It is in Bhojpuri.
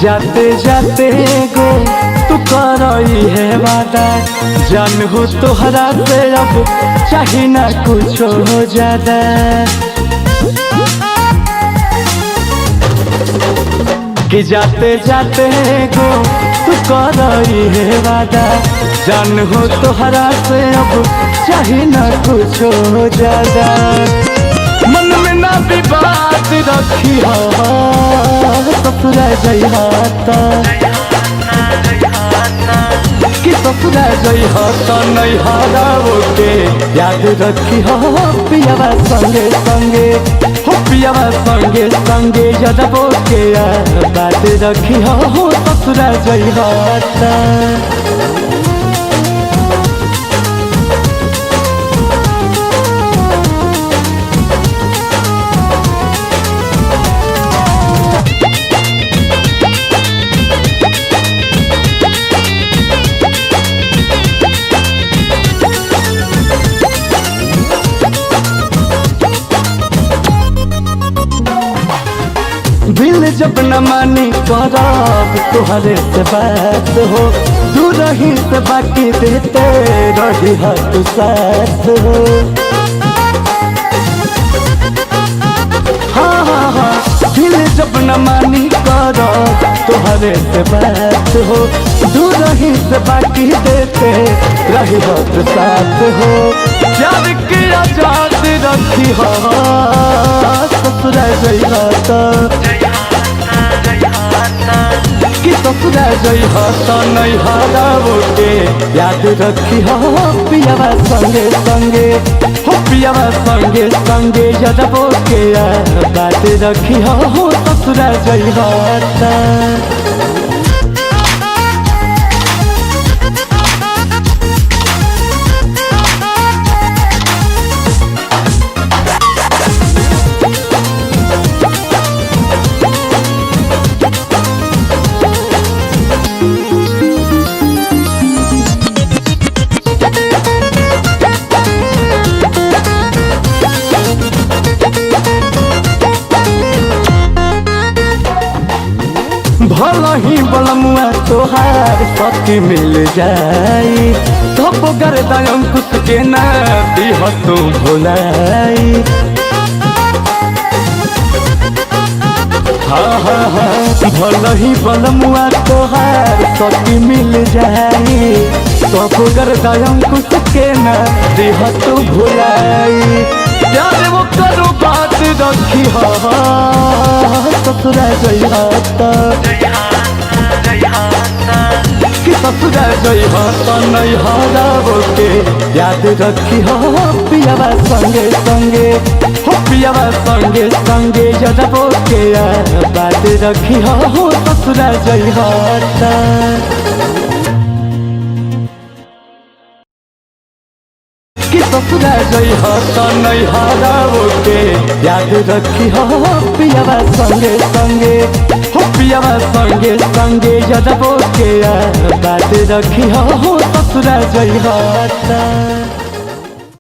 जाते जाते गो तू करई है वादा, जान हो तोहरा से अब चाहे ना कुछ हो ज्यादा। कि जाते जाते गो तू करई है वादा, जान हो तोहरा से अब चाहे ना कुछ हो ज्यादा। मन में ना विवाद रखी ससुरा जइहाता, कि ससुरा जइहाता नहीं हराओ के याद रखी हो पियावा संगे संगे, हो पियावा संगे संगे जदबो के बात रखी हो ससुरा जइहाता। दिल जब न मानी करब तुहरे से बात हो, दूर ही से बाकी देते रही तू साथ हो। हाँ हाँ हाँ, दिल जब न मानी करब तुहरे से बात हो, दूर ही से बाकी देते रही तू साथ हो। प्यार की आजाद रखी हो ससुरा जइहाता, कि ससुरा जइहाता नहीं हराओ के याद रखी हो पियावा संगे संगे, हो पियावा संगे संगे जदबो के बात रखी हो ससुरा जइहाता। भला ही बलमुआ तोहार सखी मिल जाई, तब गर्दा अंकुश के ना दिह तू भुलाई। हाँ हाँ हाँ, भला ही बलमुआ तोहार सखी मिल जाई, तब गर्दा अंकुश के ना दिह तू भुलाई। प्यार वो करो बात रखी हो ससुरा जइहाता, कि ससुरा जइहाता नहीं हराओ के याद रखी हो पियावा संगे संगे, हो पियावा संगे संगे जदबो के बात रखी हो ससुरा जइहाता। कि ससुरा जइहाता नहीं हराओ के याद रखी हो पियावा संगे संगे, हो पियावा संगे संगे जदबो के बात रखी हो ससुरा जइहाता।